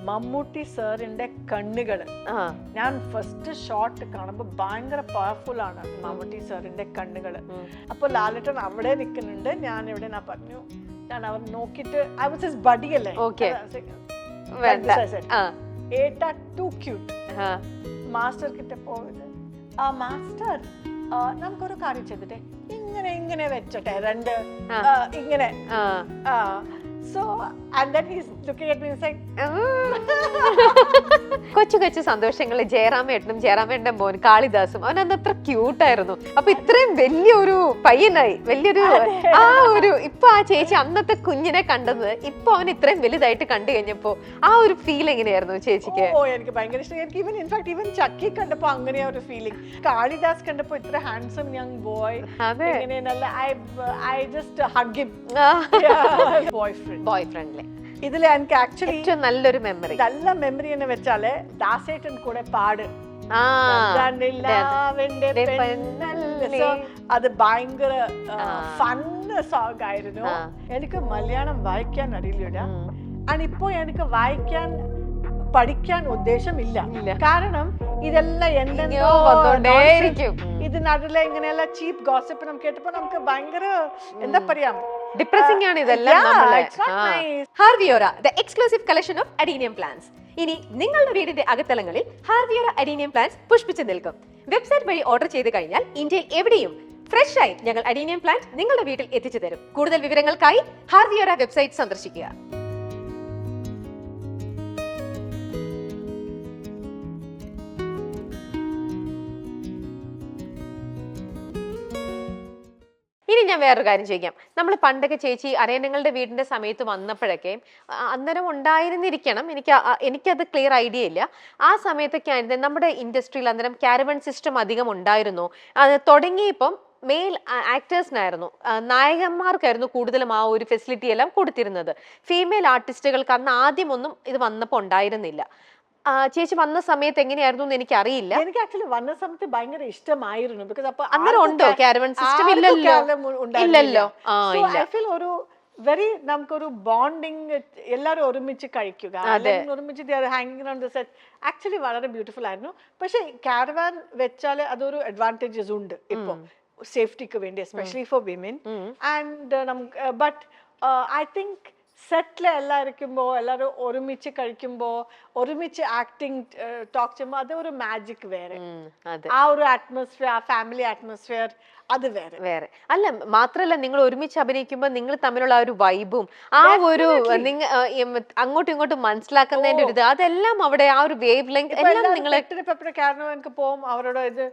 മമ്മൂട്ടി സാറിന്റെ കണ്ണുകള് ഞാൻ first shot കാണുമ്പോൾ ഭയങ്കര പവർഫുൾ ആണ് മമ്മൂട്ടി സാറിന്റെ കണ്ണുകള്. അപ്പൊ ലാലേട്ടൻ അവിടെ നിൽക്കുന്നുണ്ട്, ഞാൻ ഇവിടെ പറഞ്ഞു, ഞാൻ അവർ നോക്കിയിട്ട് ഐ വാസ് ഹിസ് ബഡി അല്ലേ, ഏട്ടാ ടു ക്യൂട്ട്. മാസ്റ്റർ കിட்ட പോയത് മാസ്റ്റർ നമുക്കൊരു കാര്യം ചെയ്തിട്ടെ, ഇങ്ങനെ ഇങ്ങനെ വെച്ചോട്ടെ രണ്ട് ഇങ്ങനെ. So and then he's looking at me and saying കൊച്ചു കൊച്ചു സന്തോഷങ്ങള് ജയറാമേട്ടനും ജയറാമേട്ടന്റെ മോൻ കാളിദാസും അവൻ അന്ന് അത്ര ക്യൂട്ടായിരുന്നു. അപ്പൊ ഇത്രയും വലിയൊരു പയ്യനായി, വലിയൊരു ആ ഒരു ഇപ്പൊ ആ ചേച്ചി അന്നത്തെ കുഞ്ഞിനെ കണ്ടത് ഇപ്പൊ അവൻ ഇത്രയും വലുതായിട്ട് കണ്ടു കഴിഞ്ഞപ്പോ ആ ഒരു ഫീൽ എങ്ങനെയായിരുന്നു ചേച്ചിക്ക്? ഓ എനിക്ക് ഭയങ്കര ഇഷ്ടം. എനിക്ക് ഈവൻ ഇൻഫാക്ട് ഈവൻ ചക്കി കണ്ടപ്പോ അങ്ങനെയാ ഒരു ഫീലിംഗ്. കാളിദാസ് കണ്ടപ്പോ ഇത്ര handsome young boy, I just hug him. ബോയ്ഫ്രണ്ടിലെ ഇതില് എനിക്ക് ആക്ച്വലി ഏറ്റവും നല്ലൊരു മെമ്മറി, നല്ല മെമ്മറി എന്ന് വെച്ചാല് ദാസേട്ടൻ കൂടെ പാട്, അത് ഭയങ്കര ഫണ് സോങ് ആയിരുന്നു. എനിക്ക് മലയാളം വായിക്കാൻ അറിയില്ല, ഇപ്പോ എനിക്ക് വായിക്കാൻ പഠിക്കാൻ ഉദ്ദേശമില്ല. കാരണം ഇതെല്ലാം എന്തെന്തോ ഇതിനടുള്ള ഇങ്ങനെയുള്ള ചീപ്പ് ഗോസിപ്പ് കേട്ടപ്പോ നമുക്ക് ഭയങ്കര എന്താ പറയാ ഡിപ്രസിംഗ് ആണ് ഇതെല്ലാം. ഹാർവിയോറ the exclusive collection of adenium plants. ഇനി നിങ്ങളുടെ വീടിന്റെ അകത്തളങ്ങളിൽ ഹാർവിയോറ അഡീനിയം പ്ലാന്റ്സ് പുഷ്പിച്ചു നിൽക്കും. വെബ്സൈറ്റ് വഴി ഓർഡർ ചെയ്ത് കഴിഞ്ഞാൽ ഇന്ത്യയിൽ എവിടെയും ഫ്രഷ് ആയി ഞങ്ങൾ അഡീനിയം പ്ലാന്റ് നിങ്ങളുടെ വീട്ടിൽ എത്തിച്ചു തരും. കൂടുതൽ വിവരങ്ങൾക്കായി ഹാർവിയോറ വെബ്സൈറ്റ് സന്ദർശിക്കുക. ഇനി ഞാൻ വേറൊരു കാര്യം ചോദിക്കാം. നമ്മൾ പണ്ടൊക്കെ ചേച്ചി അരയന്നങ്ങളുടെ വീടിന്റെ സമയത്ത് വന്നപ്പോഴൊക്കെ അന്നേരം ഉണ്ടായിരുന്നിരിക്കണം, എനിക്കത് ക്ലിയർ ഐഡിയ ഇല്ല. ആ സമയത്തൊക്കെ ആയിരുന്നു നമ്മുടെ ഇൻഡസ്ട്രിയിൽ അന്നേരം കാരവൻ സിസ്റ്റം അധികം ഉണ്ടായിരുന്നു. അത് തുടങ്ങിയപ്പം മെയിൽ ആക്ടേഴ്സിനായിരുന്നു, നായകന്മാർക്കായിരുന്നു കൂടുതലും ആ ഒരു ഫെസിലിറ്റി എല്ലാം കൊടുത്തിരുന്നത്. ഫീമെയിൽ ആർട്ടിസ്റ്റുകൾക്ക് അന്ന് ആദ്യമൊന്നും ഇത് വന്നപ്പോൾ ഉണ്ടായിരുന്നില്ല. ചേച്ചി വന്ന സമയത്ത് എങ്ങനെയായിരുന്നു എന്ന് എനിക്ക് അറിയില്ല. എനിക്ക് ആക്ച്വലി വന്ന സമയത്ത് ഭയങ്കര ഇഷ്ടമായിരുന്നു. ബിക്കോസ് അപ്പൊ അന്നേരം ഉണ്ടോ കാരവൻ സിസ്റ്റം? ഇല്ലല്ലോ. ഒരു വെരി നമുക്കൊരു ബോണ്ടിങ്, എല്ലാവരും ഒരുമിച്ച് കഴിക്കുക, ഒരുമിച്ച് ഹാങ്ങിങ് ഓൺ ദി സെറ്റ്, ആക്ച്വലി വളരെ ബ്യൂട്ടിഫുൾ ആയിരുന്നു. പക്ഷെ കാരവാൻ വെച്ചാൽ അതൊരു അഡ്വാൻറ്റേജസ് ഉണ്ട് ഇപ്പൊ സേഫ്റ്റിക്ക് വേണ്ടി, എസ്പെഷ്യലി ഫോർ വിമൻ. ആൻഡ് നമുക്ക് ബട്ട് ഐ തിങ്ക് സെറ്റിൽ എല്ലാം ഇരിക്കുമ്പോ എല്ലാവരും ഒരുമിച്ച് കഴിക്കുമ്പോ ഒരുമിച്ച് ആക്ടിങ് ടോക്ക് ചെയ്യുമ്പോ അത് ഒരു മാജിക് വേറെ, ആ ഒരു അറ്റ്മോസ്ഫിയർ, ആ ഫാമിലി അറ്റ്മോസ്ഫിയർ അത് വേറെ. അല്ല മാത്രല്ല നിങ്ങൾ ഒരുമിച്ച് അഭിനയിക്കുമ്പോ നിങ്ങൾ തമ്മിലുള്ള ആ ഒരു വൈബും ആ ഒരു അങ്ങോട്ടും ഇങ്ങോട്ടും മനസ്സിലാക്കുന്നതിന്റെ ഒരു ഇത് അതെല്ലാം അവിടെ ആ ഒരു വേവ് ലെങ്ത് എല്ലാം നിങ്ങളെ കാരണം എനിക്ക് പോകും അവരോട് ഇത്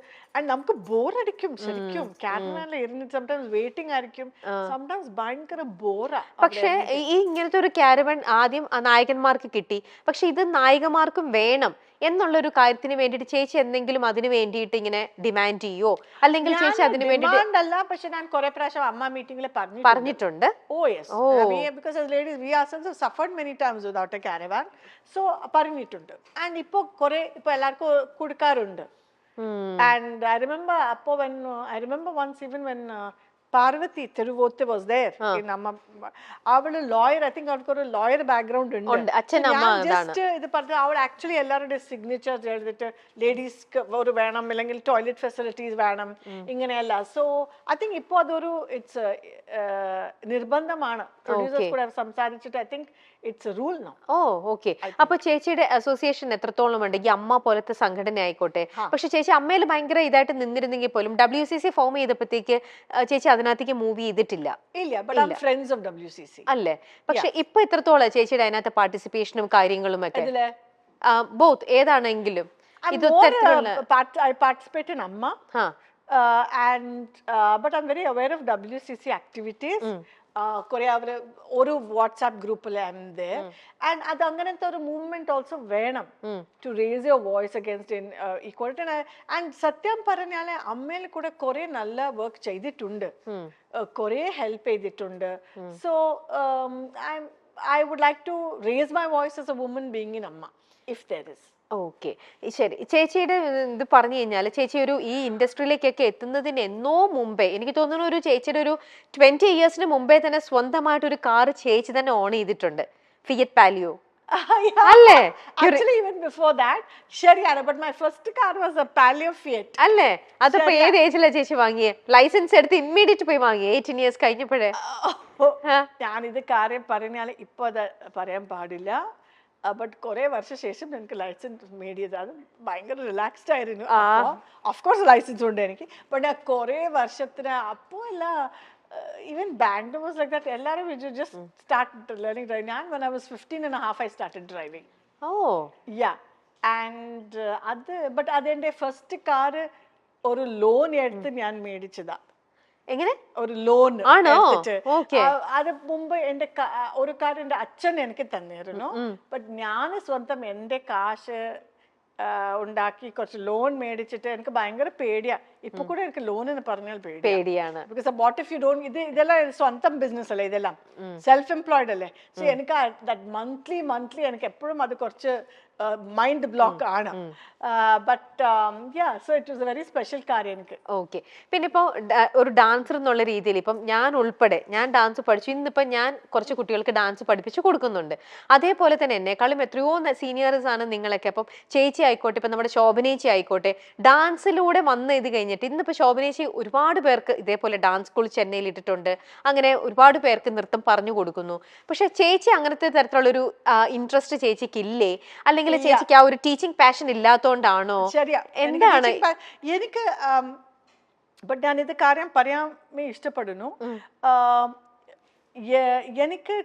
നമുക്ക് ബോറടിക്കും ശരിക്കും. കാരവാനിൽ ഇരുന്നിട്ട് സംടൈംസ് വെയിറ്റിംഗ് ആയിരിക്കും, സംടൈംസ് ഭയങ്കര ബോറാ. പക്ഷെ ഈ ഇങ്ങനത്തെ ഒരു കാരവൻ ആദ്യം നായകന്മാർക്ക് കിട്ടി, പക്ഷെ ഇത് നായികമാർക്കും വേണം എന്നുള്ളൊരു കാര്യത്തിന് വേണ്ടിട്ട് ചേച്ചി എന്തെങ്കിലും അതിന് വേണ്ടിയിട്ട് ഇങ്ങനെ ഡിമാൻഡ് ചെയ്യോ, അല്ലെങ്കിൽ ചേച്ചി അതിന് വേണ്ടിയിട്ടല്ല? പക്ഷെ ഞാൻ കുറെ പ്രാവശ്യം അമ്മ മീറ്റിംഗിൽ പറഞ്ഞിട്ടുണ്ട്. പറഞ്ഞിട്ടുണ്ട്. ആൻഡ് ഇപ്പൊ എല്ലാവർക്കും കൊടുക്കാറുണ്ട്. And I remember once even when Parvati Thiruvothi was there in Amma, avಳು lawyer, I think avൾക്ക് ഒരു lawyer background ഉണ്ട്. just ഇത് പറഞ്ഞു അവൾ ആക്ച്വലി എല്ലാവരുടെ സിഗ്നേച്ചർ എഴുതിട്ട് ലേഡീസ്ക്ക് ഒരു വേണം, അല്ലെങ്കിൽ ടോയ്ലറ്റ് ഫെസിലിറ്റീസ് വേണം, ഇങ്ങനെയല്ല. സോ ഐ തിങ്ക് ഇപ്പോൾ അതൊരു ഇറ്റ്സ് നിർബന്ധമാണ്. പ്രൊഡ്യൂസേഴ്സ് കൂടെ സംസാരിച്ചിട്ട് I think it's a rule now. Oh okay. അപ്പൊ ചേച്ചിയുടെ അസോസിയേഷൻ എത്രത്തോളം ഉണ്ട്? ഈ അമ്മ പോലത്തെ സംഘടന ആയിക്കോട്ടെ. പക്ഷെ ചേച്ചി അമ്മയിൽ ഭയങ്കര ഇതായിട്ട് നിന്നിരുന്നെങ്കിൽ പോലും WCC ഫോം ചെയ്തപ്പോഴത്തേക്ക് ചേച്ചി അതിനകത്തേക്ക് മൂവ് ചെയ്തിട്ടില്ല. അല്ലേ? പക്ഷെ ഇപ്പൊ എത്രത്തോളം ചേച്ചിയുടെ അതിനകത്ത് പാർട്ടിസിപ്പേഷനും കാര്യങ്ങളും ഒക്കെ ബോത്ത് ഏതാണെങ്കിലും ഇത് I participate in Amma, but I'm very aware of WCC activities. കുറെ അവര് ഒരു വാട്സ്ആപ്പ് ഗ്രൂപ്പിൽ ആൻഡ് അത് അങ്ങനത്തെ ഒരു മൂവ്മെന്റ് ഓൾസോ വേണം to raise your voice against equality. And സത്യം പറഞ്ഞാല് അമ്മയിൽ കൂടെ കുറെ നല്ല വർക്ക് ചെയ്തിട്ടുണ്ട്, കുറെ ഹെൽപ്പ് ചെയ്തിട്ടുണ്ട്. So I would like to raise my voice as a woman being in Amma if there is. Okay ശരി. ചേച്ചിയുടെ ഇത് പറഞ്ഞു കഴിഞ്ഞാൽ ചേച്ചി ഒരു ഈ ഇൻഡസ്ട്രിയിലേക്കൊക്കെ എത്തുന്നതിന് എന്നോ മുമ്പേ, എനിക്ക് തോന്നുന്നു ഒരു ചേച്ചിയുടെ ഒരു 20 years മുമ്പേ തന്നെ സ്വന്തമായിട്ടൊരു കാർ ചേച്ചി തന്നെ ഓൺ ചെയ്തിട്ടുണ്ട്, ഫിയറ്റ് പാലിയോ. Yeah. അല്ലേ? Actually, even before that, ശരിയാണ്. But my first car was a Palio Fiat. അല്ലേ? അതിപ്പോ ഏത് ഏജിലാ ചേച്ചി വാങ്ങിയേ? ലൈസൻസ് എടുത്ത് ഇമ്മീഡിയറ്റ് പോയി വാങ്ങി 18 years കഴിഞ്ഞപ്പോഴേ? ഞാനിത് കാര്യം പറഞ്ഞാൽ ഇപ്പൊ അത് പറയാൻ പാടില്ല. ബട്ട് കുറെ വർഷം ശേഷം എനിക്ക് ലൈസൻസ് മേടിയത്. അത് ഭയങ്കര റിലാക്സ്ഡ് ആയിരുന്നു. ഓഫ്കോഴ്സ് ലൈസൻസ് ഉണ്ട് എനിക്ക്. ബട്ട് കുറെ വർഷത്തിന് അപ്പോ അല്ല, even Bangalore was like that. എല്ലാരും just started learning driving. And when I was 15 and a half, I started driving. Oh. Yeah. And but അതെന്റെ ഫസ്റ്റ് കാർ ഒരു ലോൺ എടുത്ത് ഞാൻ മേടിച്ചതാ. എങ്ങനെ? ഒരു ലോൺ എടുത്തിട്ട്. അത് മുമ്പ് എന്റെ ഒരു കാർ എന്റെ അച്ഛൻ എനിക്ക് തന്നിരുന്നു. ബട്ട് ഞാൻ സ്വന്തം എന്റെ കാശ് ഉണ്ടാക്കി കുറച്ച് ലോൺ മേടിച്ചിട്ട് എനിക്ക് ഭയങ്കര പേടിയാ. ഇപ്പൊ കൂടെ എനിക്ക് ലോൺ എന്ന് പറഞ്ഞാൽ പേടിയാണ്. Because what if you don't, ഇതെല്ലാം സ്വന്തം ബിസിനസ് അല്ലേ, ഇതെല്ലാം സെൽഫ് എംപ്ലോയിഡ് അല്ലേ. സോ എനിക്ക് മന്ത്ലി എനിക്ക് എപ്പോഴും അത് കുറച്ച് മൈൻഡ് ബ്ലോക്ക് ആണ്. But so it was A very special കാര്യം എനിക്ക്. ഓക്കെ. പിന്നെ ഇപ്പോ ഒരു ഡാൻസർ എന്നുള്ള രീതിയിൽ ഇപ്പം ഞാൻ ഉൾപ്പെടെ ഞാൻ ഡാൻസ് പഠിച്ചു. ഇന്നിപ്പോ ഞാൻ കുറച്ച് കുട്ടികൾക്ക് ഡാൻസ് പഠിപ്പിച്ച് കൊടുക്കുന്നുണ്ട്. അതേപോലെ തന്നെ എന്നെക്കാളും എത്രയോ സീനിയേഴ്സ് ആണ് നിങ്ങളൊക്കെ. അപ്പം ചേച്ചി ആയിക്കോട്ടെ, ഇപ്പൊ നമ്മുടെ ശോഭനേച്ചി ആയിക്കോട്ടെ, ഡാൻസിലൂടെ വന്ന് ഇത് കഴിഞ്ഞിട്ട് ഇന്നിപ്പോ ശോഭനേച്ചി ഒരുപാട് പേർക്ക് ഇതേപോലെ ഡാൻസ് സ്കൂൾ ചെന്നൈയിൽ ഇട്ടിട്ടുണ്ട്. അങ്ങനെ ഒരുപാട് പേർക്ക് നൃത്തം പറഞ്ഞു കൊടുക്കുന്നു. പക്ഷെ ചേച്ചി അങ്ങനത്തെ തരത്തിലുള്ളൊരു ഇൻട്രസ്റ്റ് ചേച്ചിക്ക് ഇല്ലേ? അല്ലെങ്കിൽ ചേച്ചിക്ക് ആ ഒരു ടീച്ചിങ് പാഷൻ ഇല്ലാത്തോണ്ടാണോ? എന്താണ്? എനിക്ക് ബട്ട് ഞാൻ ഇത് കാര്യം പറയാൻ ഇഷ്ടപ്പെടുന്നു. എനിക്ക്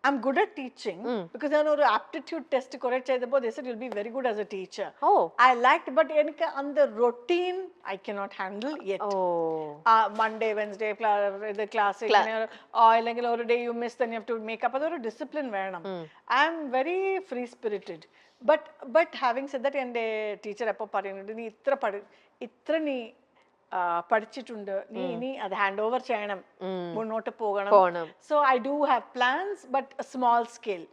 I'm good at teaching because I know the aptitude test correct cheyidappo they said you'll be very good as a teacher. I liked, but enike on the routine I cannot handle yet. Monday Wednesday the classic or like or day you miss, then you have to make up adoru discipline venam. I am very free spirited, but having said that ende teacher appo parayunnu nee itra nee പഠിച്ചിട്ടുണ്ട്, നീ ഇനി അത് hand over ചെയ്യണം, മുന്നോട്ട് പോകണം. So I do have plans but small scale.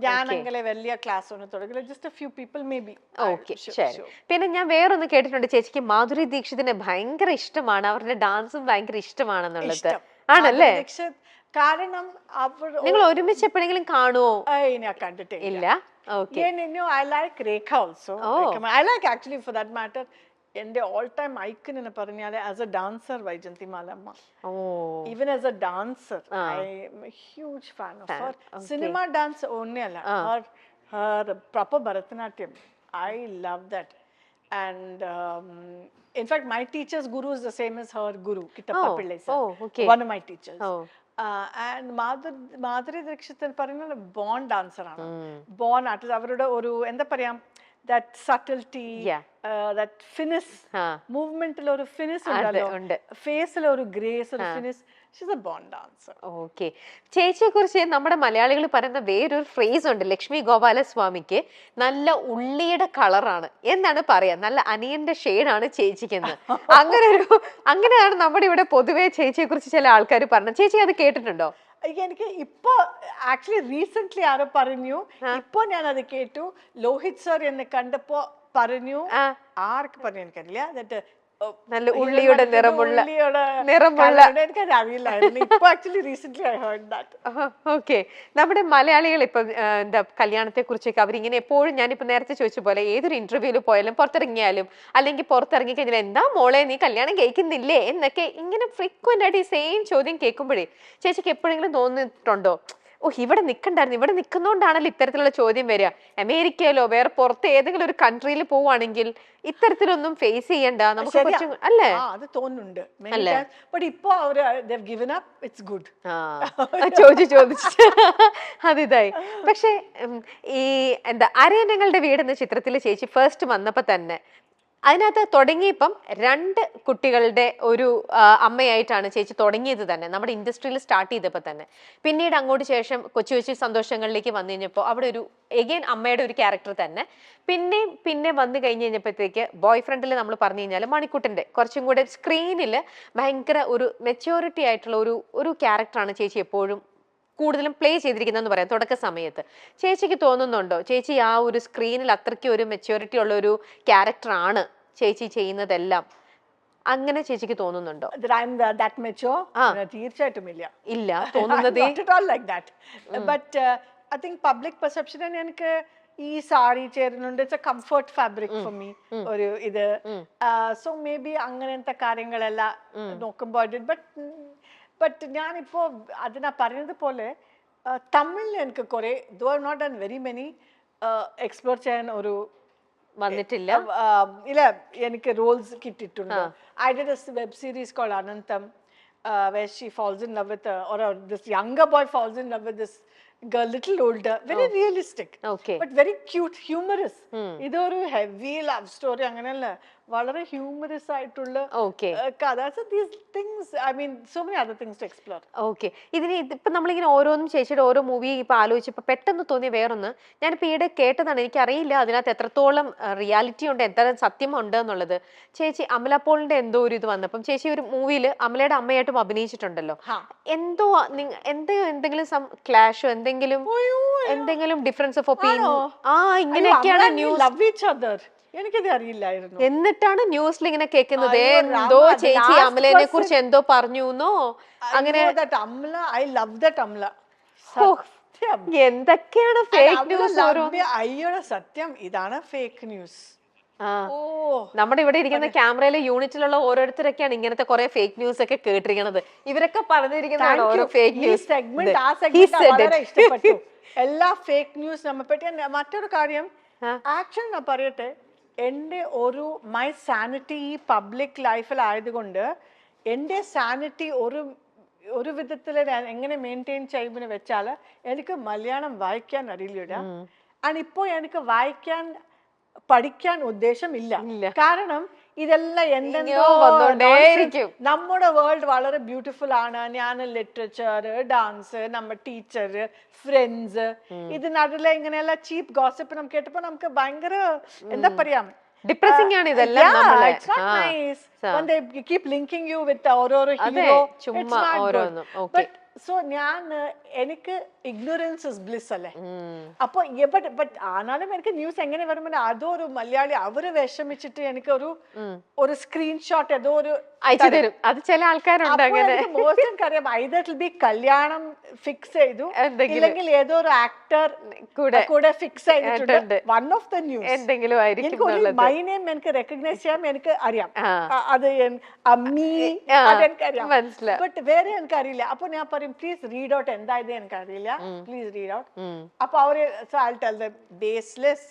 ഞാൻ അങ്ങനെ വലിയ ക്ലാസ് ഒന്നും തുടങ്ങില്ല, just a few people maybe. Okay, ശരി. പിന്നെ ഞാൻ വേറൊന്ന് കേട്ടിട്ടുണ്ട്, ചേച്ചിക്ക് മാധുരി ദീക്ഷിതിനെ ഭയങ്കര ഇഷ്ടമാണ്, അവരുടെ ഡാൻസും ഭയങ്കര ഇഷ്ടമാണെന്നുള്ളത്. ആണല്ലേ? കാരണം നിങ്ങൾ ഒരുമിച്ച് എപ്പോഴെങ്കിലും കാണുമോ? ഞാൻ കണ്ടിട്ടില്ല. ഇല്ല. Okay. I like Rekha also. I like actually for that matter എന്റെ ഓൾ ടൈം ഐക്കൺ എന്ന് പറഞ്ഞാൽ ആസ് എ ഡാൻസർ വൈജയന്തി മാലമ്മ. Even as a dancer I am a huge fan of her. Cinema dance ഒന്നല്ല, her proper Bharatanatyam, I love that. And in fact my teacher's guru is the same as her guru, Kittappa Pillai sir. One of my teachers. And Madhuri Dixit പറയുന്നത് bone dancer ആണ്, bone artist. അവരുടെ ഒരു എന്താ പറയാ, that subtlety, that finesse, movement il oru finesse undallo, face il oru grace, oru finesse. She's a born dancer. Okay. ചേച്ചിയെ കുറിച്ച് നമ്മുടെ മലയാളികൾ പറയുന്ന വേറൊരു ഫ്രേസ് ഉണ്ട്, ലക്ഷ്മി ഗോപാലസ്വാമിക്ക് നല്ല ഉള്ളിയുടെ കളറാണ് എന്നാണ് പറയാ, നല്ല അനിയന്റെ ഷെയ്ഡാണ് ചേച്ചിക്കെന്ന്. അങ്ങനെയാണ് നമ്മുടെ ഇവിടെ പൊതുവെ ചേച്ചിയെ കുറിച്ച് ചില ആൾക്കാർ പറഞ്ഞത്. ചേച്ചി അത് കേട്ടിട്ടുണ്ടോ? എനിക്ക് ഇപ്പൊ ആക്ച്വലി റീസെന്റ് ആരോ പറഞ്ഞു, ഇപ്പൊ ഞാൻ അത് കേട്ടു. ലോഹിത് സർ എന്നെ കണ്ടപ്പോ പറഞ്ഞു, ആർക്ക് പറഞ്ഞു എനിക്കറിയില്ല, ദാറ്റ് നല്ല ഉള്ളിയുടെ നിറമുള്ള എനിക്കത് അറിയില്ലായിരുന്നു. ഇപ്പൊ actually recent I heard that. Okay. നമ്മുടെ മലയാളികൾ ഇപ്പൊ എന്താ കല്യാണത്തെ കുറിച്ചൊക്കെ അവരിങ്ങനെ എപ്പോഴും, ഞാനിപ്പോ നേരത്തെ ചോദിച്ച പോലെ ഏതൊരു ഇന്റർവ്യൂവിൽ പോയാലും പുറത്തിറങ്ങിയാലും അല്ലെങ്കിൽ പുറത്തിറങ്ങി കഴിഞ്ഞാൽ എന്താ മോളെ നീ കല്യാണം കഴിക്കുന്നില്ലേ എന്നൊക്കെ ഇങ്ങനെ ഫ്രീക്വന്റ് ആയിട്ട് ഈ സെയിം ചോദ്യം കേൾക്കുമ്പോഴേ ചേച്ചിക്ക് എപ്പോഴെങ്കിലും തോന്നിയിട്ടുണ്ടോ, ഇവിടെ നിൽക്കണ്ടായിരുന്നു, ഇവിടെ നിൽക്കുന്നോണ്ടാണല്ലോ ഇത്തരത്തിലുള്ള ചോദ്യം വരിക, അമേരിക്കയിലോ വേറെ പുറത്ത് ഏതെങ്കിലും ഒരു കൺട്രിയിൽ പോവാണെങ്കിൽ ഇത്തരത്തിലൊന്നും ഫേസ് ചെയ്യണ്ട നമുക്ക് അല്ലേ? അത് തോന്നുന്നുണ്ട്. ഇപ്പൊ ചോദിച്ചു അതിതായി. പക്ഷെ ഈ എന്താ അരയന്നങ്ങളുടെ വീട് എന്ന ചിത്രത്തിൽ ചേച്ചി ഫസ്റ്റ് വന്നപ്പോ തന്നെ അതിനകത്ത് തുടങ്ങിയപ്പം 2 കുട്ടികളുടെ ഒരു അമ്മയായിട്ടാണ് ചേച്ചി തുടങ്ങിയത് തന്നെ, നമ്മുടെ ഇൻഡസ്ട്രിയിൽ സ്റ്റാർട്ട് ചെയ്തപ്പോൾ തന്നെ. പിന്നീട് അങ്ങോട്ട് ശേഷം കൊച്ചു കൊച്ചു സന്തോഷങ്ങളിലേക്ക് വന്നു കഴിഞ്ഞപ്പോൾ അവിടെ ഒരു എഗെയിൻ അമ്മയുടെ ഒരു ക്യാരക്ടർ തന്നെ. പിന്നെ വന്നു കഴിഞ്ഞ് കഴിഞ്ഞപ്പോഴത്തേക്ക് ബോയ് ഫ്രണ്ടിൽ നമ്മൾ പറഞ്ഞു കഴിഞ്ഞാൽ മണിക്കുട്ടൻ്റെ കുറച്ചും കൂടെ സ്ക്രീനിൽ ഭയങ്കര ഒരു മെച്യൂരിറ്റി ആയിട്ടുള്ള ഒരു ക്യാരക്ടറാണ് ചേച്ചി എപ്പോഴും കൂടുതലും പ്ലേ ചെയ്തിരിക്കുന്നതെന്ന് പറയാം. തുടക്ക സമയത്ത് ചേച്ചിക്ക് തോന്നുന്നുണ്ടോ ചേച്ചി ആ ഒരു സ്ക്രീനിൽ അത്രയ്ക്ക് ഒരു മെച്യൂരിറ്റി ഉള്ള ഒരു ക്യാരക്ടറാണ് ചേച്ചി ചെയ്യുന്നതെല്ലാം, അങ്ങനെ ചേച്ചിക്ക് തോന്നുന്നുണ്ടോ? തീർച്ചയായിട്ടും ഇല്ല തോന്നുന്നത്. But I think public perception and എനിക്ക് ഈ സാരി ചേരുന്നുണ്ട്. It's A comfort fabric for me ഒരു ഇത്. സോ മേ ബി അങ്ങനത്തെ കാര്യങ്ങളെല്ലാം നോക്കുമ്പോൾ ബട്ട് ഞാനിപ്പോ അതിനാ പറയുന്നത് പോലെ തമിഴിൽ എനിക്ക് കുറെ though have not done very many explore ചെയ്യാൻ ഒരു വന്നിട്ടില്ല. ഇല്ല, എനിക്ക് റോൾസ് കിട്ടിയിട്ടുണ്ട്. I did a web series called Anantham where she falls in love with or this younger boy falls in love with this girl, little older, very realistic, okay, but very cute, humorous. ഇതൊരു heavy love story അങ്ങനെയല്ല, വളരെ humorous ആയിട്ടുള്ള കഥ. So these things, I mean, so many other things to explore. Okay. ഇതിന് ഇപ്പൊ നമ്മളിങ്ങനെ ഓരോന്നും ചേച്ചിയുടെ ഓരോ മൂവി ഇപ്പൊ ആലോചിച്ചപ്പോ പെട്ടെന്ന് തോന്നിയ വേറൊന്ന്, ഞാനിപ്പോ ഈയിടെ കേട്ടതാണ്, എനിക്കറിയില്ല അതിനകത്ത് എത്രത്തോളം റിയാലിറ്റി ഉണ്ട്, എത്ര സത്യം ഉണ്ട് എന്നുള്ളത്. ചേച്ചി അമല പോളിന്റെ എന്തോ ഒരു ഇത് വന്നപ്പം ചേച്ചി ഒരു മൂവിയിൽ അമലയുടെ അമ്മയായിട്ടും അഭിനയിച്ചിട്ടുണ്ടല്ലോ. എന്തോ എന്തെങ്കിലും ക്ലാഷോ എന്തെങ്കിലും ഡിഫറൻസ് ഓഫ് ഒപ്പീനിയൻ ഇങ്ങനെയൊക്കെയാണ് ന്യൂസ്. എനിക്കത് അറിയില്ലായിരുന്നു. എന്നിട്ടാണ് ന്യൂസിൽ ഇങ്ങനെ കേൾക്കുന്നത് എന്തോ ചേച്ചി അമലനെ കുറിച്ച് എന്തോ പറഞ്ഞുന്നോ അങ്ങനെ. I love that Amala. എന്തൊക്കെയാണ് ഫേക്ക് ന്യൂസ്. അയ്യോടെ സത്യം, ഇതാണ് ഫേക്ക് ന്യൂസ്. നമ്മുടെ ഇവിടെ ഇരിക്കുന്ന ക്യാമറയിലെ യൂണിറ്റിലുള്ള ഓരോരുത്തരൊക്കെയാണ് ഇങ്ങനത്തെ കുറെ ഫേക്ക് ന്യൂസ് ഒക്കെ കേട്ടിരിക്കുന്നത്. ഇവരൊക്കെ പറഞ്ഞിരിക്കുന്നതാണ് ഓരോ ഫേക്ക് ന്യൂസ്. ഇഷ്ടപ്പെട്ടു എല്ലാ ഫേക്ക് ന്യൂസ് നമ്മെ പറ്റി. മറ്റൊരു കാര്യം ആക്ച്വലി ഞാൻ പറയട്ടെ, എൻ്റെ മൈ സാനിറ്റി ഈ പബ്ലിക് ലൈഫിലായതുകൊണ്ട് എൻ്റെ സാനിറ്റി ഒരു വിധത്തിൽ എങ്ങനെ മെയിൻറ്റെയിൻ ചെയ്യുമെന്ന് വെച്ചാൽ എനിക്ക് മലയാളം വായിക്കാൻ അറിയില്ല. ആൻഡ് ഇപ്പോൾ എനിക്ക് പഠിക്കാൻ ഉദ്ദേശമില്ല. കാരണം ഇതെല്ലാം എന്തെന്തോ നമ്മുടെ വേൾഡ് വളരെ ബ്യൂട്ടിഫുൾ ആണ്. ഞാൻ ലിറ്ററേച്ചർ, ഡാൻസ്, നമ്മുടെ ടീച്ചർ, ഫ്രണ്ട്സ്, ഇതിനടുള്ള ഇങ്ങനെയുള്ള ചീപ്പ് ഗോസിപ്പ് നമുക്ക് കേട്ടപ്പോ നമുക്ക് ഭയങ്കര എന്താ പറയാ ഡിപ്രസിംഗ് ആണ് ഇതെല്ലാം. when they keep linking you with ഓരോരോ ഹീറോ, ചുമ്മാ ഓരോന്നും. ഓക്കേ. സോ എനിക്ക് ഇഗ്നോറൻസ് ഇസ് ബ്ലിസ് അല്ലേ. അപ്പൊ ബട്ട് ആനാലും എനിക്ക് ന്യൂസ് എങ്ങനെ വരുമ്പോൾ അതോ ഒരു മലയാളി അവര് വിഷമിച്ചിട്ട് എനിക്ക് ഒരു സ്ക്രീൻഷോട്ട് ഏതോ ഒരു അയച്ചു തരും. അത് ചില ആൾക്കാരുണ്ട് അങ്ങനെ. അറിയാം ഐദർ ബി കല്യാണം ഫിക്സ് ചെയ്തു, ഇല്ലെങ്കിൽ ഏതോ ഒരു ആക്ടർ കൂടെ ഫിക്സ് ചെയ്തിട്ടുണ്ട്. വൺ ഓഫ് ദ ന്യൂസ് എന്തെങ്കിലും ആയിരിക്കും. മൈ നെയിം എനിക്ക് റെക്കഗ്നൈസ് ചെയ്യാൻ എനിക്ക് അറിയാം, അത് അമ്മി അതെനിക്കറിയാം, ബട്ട് വേറെ എനിക്കറിയില്ല. അപ്പൊ ഞാൻ പറയും പ്ലീസ് റീഡ് ഔട്ട്, എന്തായത് എനിക്കറിയില്ല, പ്ലീസ് റീഡ് ഔട്ട്. അപ്പൊ അവര് ബേസ്ലെസ്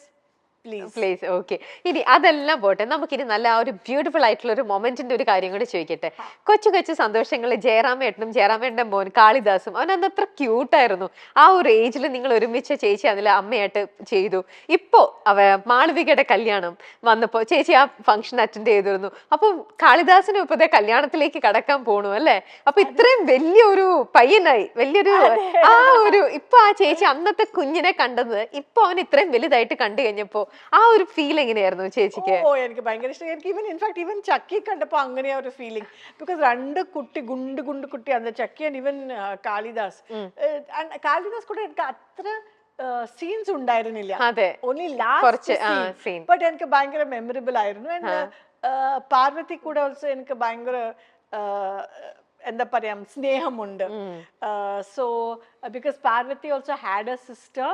പ്ലീസ്. ഓക്കെ. ഇനി അതെല്ലാം പോട്ടെ, നമുക്കിനി നല്ല ഒരു ബ്യൂട്ടിഫുൾ ആയിട്ടുള്ള ഒരു മൊമെന്റിന്റെ ഒരു കാര്യം കൂടി ചോദിക്കട്ടെ. കൊച്ചു കൊച്ചു സന്തോഷങ്ങളിൽ ജയറാമേട്ടന്റെ മോൻ കാളിദാസും അവൻ അത്ര ക്യൂട്ടായിരുന്നു. ആ ഒരു ഏജിൽ നിങ്ങൾ ഒരുമിച്ച് ചേച്ചി അതിൽ അമ്മയായിട്ട് ചെയ്തു. ഇപ്പോ മാളവികയുടെ കല്യാണം വന്നപ്പോ ചേച്ചി ആ ഫംഗ്ഷൻ അറ്റൻഡ് ചെയ്തിരുന്നു. അപ്പൊ കാളിദാസിനും ഇപ്പൊ കല്യാണത്തിലേക്ക് കടക്കാൻ പോണു അല്ലേ. അപ്പൊ ഇത്രയും വലിയൊരു പയ്യനായി, വലിയൊരു ഇപ്പൊ ആ ചേച്ചി അന്നത്തെ കുഞ്ഞിനെ കണ്ടത് ഇപ്പൊ അവൻ ഇത്രയും വലുതായിട്ട് കണ്ടു കഴിഞ്ഞപ്പോ ആ ഒരു ഫീൽ എങ്ങനെയായിരുന്നു ചേച്ചിക്ക്? എനിക്ക് ഭയങ്കര ഇഷ്ടം. എനിക്ക് ഇൻഫാക്ട് ചക്കി കണ്ടപ്പോ അങ്ങനെയാ ഒരു ഫീലിംഗ്. ബിക്കോസ് രണ്ട് ഗുണ്ട് കുട്ടി അന്ന് ചക്കി ആൻഡ് ഈവൻ കാളിദാസ് കൂടെ എനിക്ക് അത്ര സീൻസ് ഉണ്ടായിരുന്നില്ല. ഓൺലി ലാസ്റ്റ് സീൻ, ബട്ട് എനിക്ക് ഭയങ്കര മെമ്മറബിൾ ആയിരുന്നു. ആൻഡ് പാർവതി കൂടെ ഓൾസോ എനിക്ക് ഭയങ്കര എന്താ പറയാ സ്നേഹമുണ്ട്. So because Parvati also had a sister,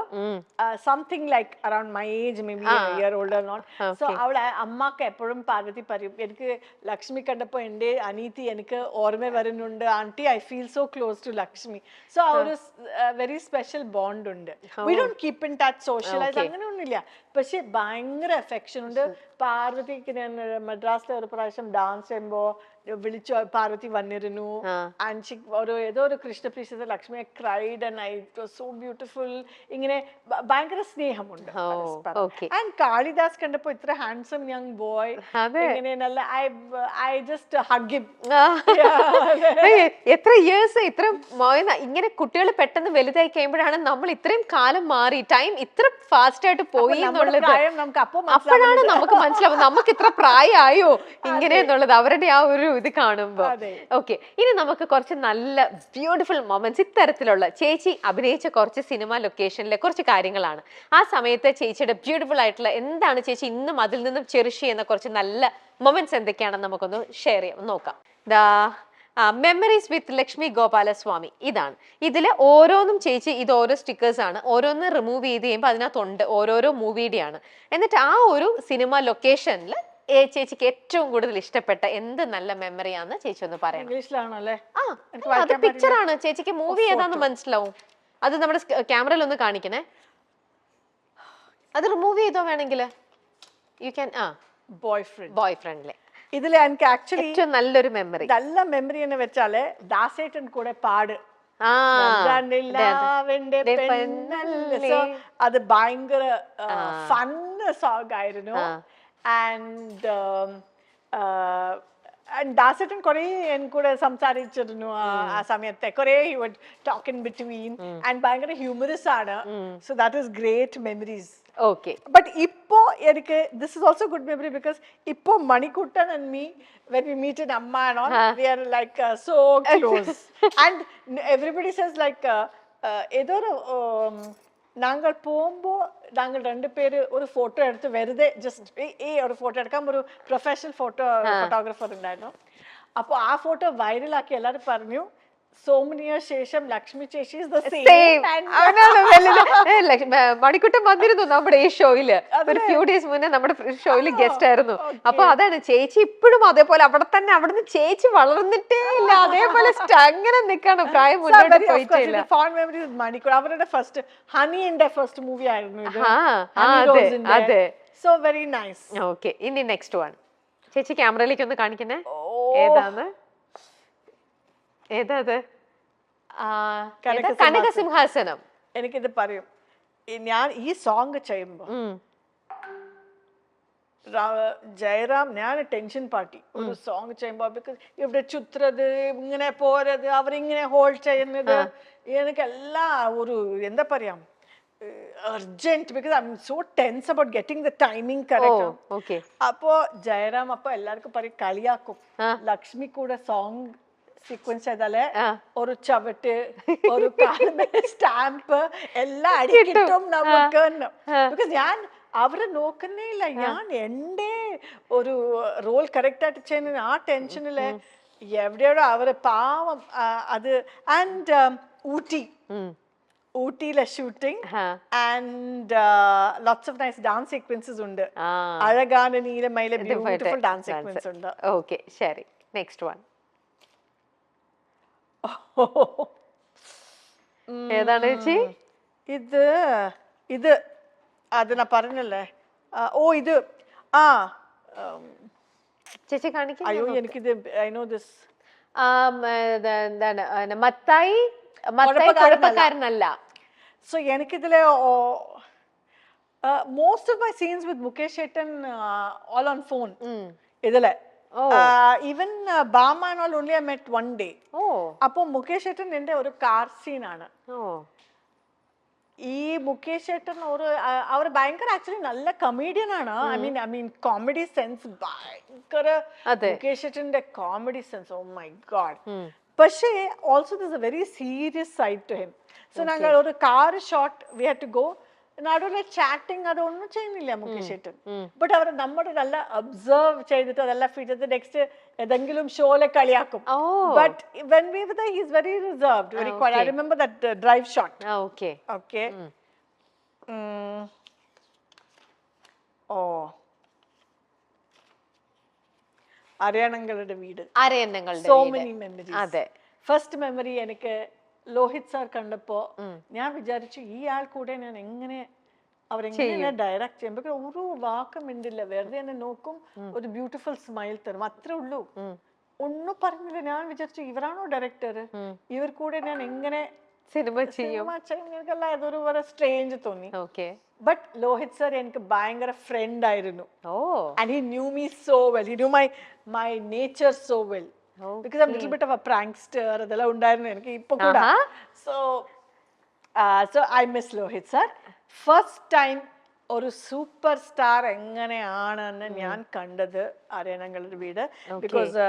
something like around my age, maybe a year older not. So avada ammakku eppozhum Parvati parayum enakku Lakshmi kandappo ende aniti enakku orme varunundu aunty, I feel so close to Lakshmi. So our very special bond undu. We don't keep in touch, socialize angane onnilla, പക്ഷെ ഭയങ്കര affection ഉണ്ട്. പാർവതിക്ക് ഞാൻ മദ്രാസിലെ ഒരു പ്രാവശ്യം dance ചെയ്യുമ്പോ വിളിച്ചു പാർവതി വന്നിരുന്നു. ഏതോ ഒരു Krishnapreesha Lakshmi cried and it was so beautiful. ഇങ്ങനെ ഭയങ്കര സ്നേഹമുണ്ട്. ആൻഡ് കാളിദാസ് കണ്ടപ്പോ ഇത്ര ഹാൻസം യങ് ബോയ്, ഇങ്ങനെ നല്ല ഐ ജസ്റ്റ് ഹഗ് ഹിം. എത്ര ഇയേഴ്സ് ഇത്ര ഇങ്ങനെ കുട്ടികൾ പെട്ടെന്ന് വലുതായി കഴിയുമ്പോഴാണ് നമ്മൾ ഇത്രയും കാലം മാറി, ടൈം ഇത്ര ഫാസ്റ്റ് ആയിട്ട് പോയി എന്നുള്ളത് അപ്പോഴാണ് നമുക്ക് മനസ്സിലാവും നമുക്ക് ഇത്ര പ്രായമായോ ഇങ്ങനെ എന്നുള്ളത് അവരുടെ ആ ഒരു ഇത് കാണുമ്പോ. ഓക്കെ, ഇനി നമുക്ക് കുറച്ച് നല്ല ബ്യൂട്ടിഫുൾ മൊമെന്റ്സ് ഇത്തരത്തിലുള്ള ചേച്ചി അഭിനയിച്ച കുറച്ച് സിനിമ ലൊക്കേഷനിലെ കുറച്ച് കാര്യങ്ങളാണ്. ആ സമയത്ത് ചേച്ചിയുടെ ബ്യൂട്ടിഫുൾ ആയിട്ടുള്ള എന്താണ് ചേച്ചി ഇന്നും അതിൽ നിന്നും ചെറിഷ് ചെയ്യുന്ന കുറച്ച് നല്ല മൊമെന്റ്സ് എന്തൊക്കെയാണെന്ന് നമുക്കൊന്ന് ഷെയർ ചെയ്യാം, നോക്കാം. മെമ്മറീസ് വിത്ത് ലക്ഷ്മി ഗോപാലസ്വാമി ഇതാണ്. ഇതില് ഓരോന്നും ചേച്ചി ഇത് ഓരോ സ്റ്റിക്കേഴ്സ് ആണ്, ഓരോന്ന് റിമൂവ് ചെയ്ത് കഴിയുമ്പോൾ അതിനകത്തുണ്ട് ഓരോരോ മൂവിയുടെയാണ്. എന്നിട്ട് ആ ഒരു സിനിമ ലൊക്കേഷനിൽ ചേച്ചിക്ക് ഏറ്റവും കൂടുതൽ ഇഷ്ടപ്പെട്ട എന്ത് നല്ല മെമ്മറിയാന്ന് ചേച്ചി ഒന്ന് പറയണം. ഇംഗ്ലീഷിലാണല്ലേ? അത് പിക്ചർ ആണ്. ചേച്ചിക്ക് മൂവി ഏതാന്ന് മനസ്സിലാവും. അത് നമ്മുടെ ക്യാമറയിൽ ഒന്ന് കാണിക്കണേ. അത് റിമൂവ് ചെയ്തോ വേണമെങ്കിൽ യു ക്യാൻ. ബോയ് ഫ്രണ്ടിലെ ഇതില് എനിക്ക് ആക്ച്വലി ഏറ്റവും നല്ലൊരു മെമ്മറി, നല്ല മെമ്മറി എന്ന് വെച്ചാല് ദാസേട്ടൻ കൂടെ പാട് അത് ഭയങ്കര ഫൺ സോങ് ആയിരുന്നു. ആൻഡ് ദാസേട്ടൻ കുറെ എൻ കൂടെ സംസാരിച്ചിരുന്നു ആ സമയത്തെ. കുറെ ടോക്ക് ഇൻ ബിറ്റ്വീൻ ആൻഡ് ഭയങ്കര ഹ്യൂമറസ് ആണ്. So that is great memories. Okay. But Ippo, this is also good memory because Ippo, Manikuttan and me, when we meet in Amma and all, we are like so close. And everybody says like, ഏതോ ഞങ്ങൾ പോകുമ്പോൾ ഞങ്ങൾ രണ്ടുപേര് ഒരു photo എടുത്ത് വെറുതെ just ഒരു photo എടുക്കാൻ ഒരു പ്രൊഫഷണൽ ഫോട്ടോഗ്രാഫർ ഉണ്ടായിരുന്നു. അപ്പോൾ ആ ഫോട്ടോ വൈറലാക്കി എല്ലാവരും പറഞ്ഞു so many years ശേഷം ലക്ഷ്മി ചേച്ചി is the same. മണിക്കുട്ടൻ വന്നിരുന്നു നമ്മുടെ ഈ ഷോയില് ഒരു ഫ്യൂ ഡേയ്സ് മുന്നേ നമ്മുടെ ഷോയില് ഗസ്റ്റ് ആയിരുന്നു. അപ്പൊ അതാണ് ചേച്ചി ഇപ്പോഴും അതേപോലെ അവിടെ തന്നെ അവിടുന്ന് ചേച്ചി വളർന്നിട്ടേ ഇല്ല, അതേപോലെ അങ്ങനെ നിക്കാണ്, പ്രായം മുന്നോട്ട് പോയിട്ടില്ല. ഫോൺ മെമ്മറി മണിക്കൂർ അവരുടെ ഫസ്റ്റ് ഹണിന്റെ ഫസ്റ്റ് മൂവി ആയിരുന്നു ഇത്. അതെ, സോ വെരി നൈസ്. ഓക്കെ, ഇനി നെക്സ്റ്റ് വൺ ചേച്ചി ക്യാമറയിലേക്ക് ഒന്ന് കാണിക്കുന്നേ. ഏതാത്? കനകസിംഹാസനം. എനിക്കിത് പറയും, ഞാൻ ഈ സോങ് ചെയ്യുമ്പോ ജയറാം ഞാൻ ടെൻഷൻ പാർട്ടി ഒരു സോങ് ചെയ്യുമ്പോ ബിക്കോസ് ഇവിടെ ചുറ്റുന്നത് ഇങ്ങനെ പോരത് അവരിങ്ങനെ ഹോൾഡ് ചെയ്യുന്നത് എനിക്കെല്ലാം ഒരു എന്താ പറയാ urgent because I'm so tense about getting the timing correct. Okay. അപ്പോ ജയറാം അപ്പൊ എല്ലാവർക്കും പറയും കളിയാക്കും, ലക്ഷ്മി കൂടെ സോങ് സീക്വൻസ് ചെയ്താലേ ഒരു ചവിട്ട് ഒരു സ്റ്റാമ്പ് എല്ലാം അടിക്കിട്ടും നമുക്ക്. ബിക്കോസ് ഞാൻ അവരെ നോക്കുന്നേ ഇല്ല, ഞാൻ എന്റെ ഒരു റോൾ കറക്റ്റ് ആയിട്ട് ചെയ്യുന്ന ആ ടെൻഷനില് എവിടെയോടോ അവര് പാവം അത്. ആൻഡ് ഊട്ടിയിലെ shooting and lots of nice dance sequences ഉണ്ട്. അഴകാന നീലമയിലെ ബ്യൂട്ടിഫുൾ ഡാൻസ് സീക്വൻസ് ഉണ്ട്. ഓക്കെ, ശരി, നെക്സ്റ്റ് വൺ ഏതാണ് ചേച്ചി? ഇത് അത് ഞാൻ പറഞ്ഞല്ലേ. ഇത് ചേച്ചി കാണിക്കും. അയ്യോ എനിക്കിത് ഐ നോ ദിസ്. എന്താണ് മത്തായി കുഴപ്പക്കാരനല്ല. സോ എനിക്കിതിലെ most of my scenes with Mukesh ഏട്ടൻ ഓൾ ഓൺ ഫോൺ. ഇതിലെ even Bhama and all only I met one day. അപ്പൊ മുകേഷ് ഏട്ടൻ എന്റെ ഒരു കാർ സീനാണ്. ഈ മുകേഷ് ഏട്ടൻ അവർ ഭയങ്കര ആക്ച്വലി നല്ല കമീഡിയൻ ആണ്. ഐ മീൻ കോമഡി സെൻസ് ഭയങ്കര. മുകേഷ് ഏട്ടന്റെ comedy sense, oh my god. പക്ഷേ also this a very serious side to him. So ഞങ്ങൾ ഒരു car shot we had to go, നടുവിലെ ചാറ്റിംഗ് അതൊന്നും ചെയ്യുന്നില്ല മുകേഷ് ഏട്ടൻ. ബട്ട് അവർ നമ്മുടെ നല്ല ഒബ്സർവ് ചെയ്തിട്ട് അതെല്ലാം ഫീൽ ചെയ്ത് നെക്സ്റ്റ് ഏതെങ്കിലും ഷോയിലെ കളിയാക്കും. But when we with he is very reserved, very quiet. I remember that drive shot. Okay okay. അരയണങ്ങളുടെ വീട്. So many memories. അതെ, ഫസ്റ്റ് മെമ്മറി എനിക്ക് ലോഹിത് സാർ കണ്ടപ്പോ ഞാൻ വിചാരിച്ചു ഈ ആൾ കൂടെ ഞാൻ എങ്ങനെ അവരെങ്ങനെ ഡയറക്റ്റ് ചെയ്യും. ബിക്കോസ് ഒരു വാക്കും മിണ്ടില്ല, വെറുതെ എന്നെ നോക്കും, ഒരു ബ്യൂട്ടിഫുൾ സ്മൈൽ തരും, അത്രേ ഉള്ളൂ. ഒന്നും പറഞ്ഞില്ല. ഞാൻ വിചാരിച്ചു ഇവരാണോ ഡയറക്ടർ, ഇവർ കൂടെ ഞാൻ എങ്ങനെ സിനിമ ചെയ്യും. എനിക്കെല്ലാം ഇതൊരു വളരെ സ്ട്രേഞ്ച് തോന്നി. ബട്ട് ലോഹിത് സാർ എനിക്ക് ഭയങ്കര ഫ്രണ്ട് ആയിരുന്നു. And he knew me so well, he knew my nature so well. Because I'm a little bit of a prankster. അതെല്ലാം ഉണ്ടായിരുന്നു എനിക്ക് ഇപ്പൊ കൂടെ. So I miss Lohit sir. First time ഒരു സൂപ്പർ സ്റ്റാർ എങ്ങനെയാണെന്ന് ഞാൻ കണ്ടത് അരയണങ്ങളുടെ വീട്. ബിക്കോസ്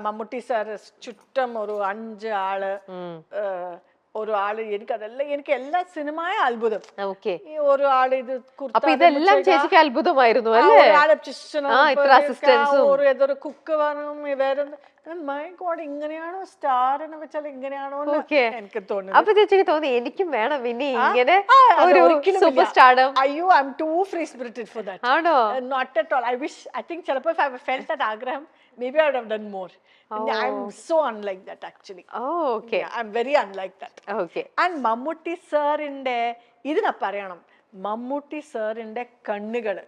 മമ്മൂട്ടി സാർ ചുറ്റം ഒരു 5 ആള്, ഒരു ആള്. എനിക്ക് എല്ലാ സിനിമയും അത്ഭുതം. ഒരു ആള് ഇത് ഇതെല്ലാം ചേച്ചിക്ക് അത്ഭുതമായിരുന്നു. ഏതൊരു കുക്ക് വേണം, വേറെ മൈ ഗോഡ് ഇങ്ങനെയാണോ സ്റ്റാർ എന്ന് വെച്ചാൽ ഇങ്ങനെയാണോ Okay. എനിക്ക് തോന്നുന്നു. അപ്പൊ ചേച്ചിക്ക് തോന്നി എനിക്കും വേണം ഇനി ഇങ്ങനെ അത് ഒരു ഒരിക്കലും ഇല്ല. Super stardom. അയ്യോ I am too free spirited for that. ആണോ? Not at all. I think ചിലപ്പോൾ if I felt that ആഗ്രഹം maybe I would have done more. I'm so unlike that actually. Okay Yeah, I'm very unlike that. Okay. And Mammootty സാറിന്റെ ഇതിനെ പറയണം, മമ്മൂട്ടി സാറിന്റെ കണ്ണുകള്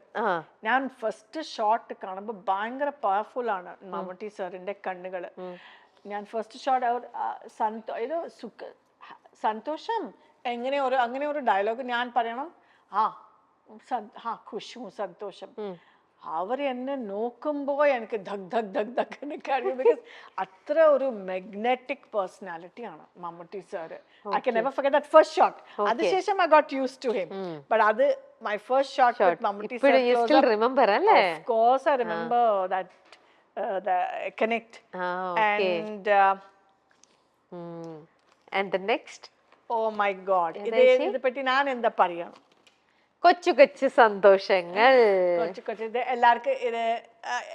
ഞാൻ first shot കാണുമ്പോൾ ഭയങ്കര പവർഫുൾ ആണ് മമ്മൂട്ടി സാറിന്റെ കണ്ണുകള്. ഞാൻ ഫസ്റ്റ് ഷോട്ട് സന്തോഷം അങ്ങനെ ഒരു ഡയലോഗ് ഞാൻ പറയണം, ഖുഷു സന്തോഷം. അവർ എന്നെ നോക്കുമ്പോ എനിക്ക് ധക് ധക് ധക് ധക് എന്ന് കഴിയും. ബിക്കോസ് അത്ര ഒരു മാഗ്നറ്റിക് പേഴ്സണാലിറ്റി ആണ് Mammootty sir. I can never forget that first shot. അതിനുശേഷം I got used to him. But അത് my first shot with Mammootty sir. Remember അല്ലേ? Of course I remember that the connect. And the next? Oh my god. ഇത് പറ്റി ഞാൻ എന്താ പറയണം? കൊച്ചു കൊച്ചു സന്തോഷങ്ങൾ. കൊച്ചു ഇത് എല്ലാവർക്കും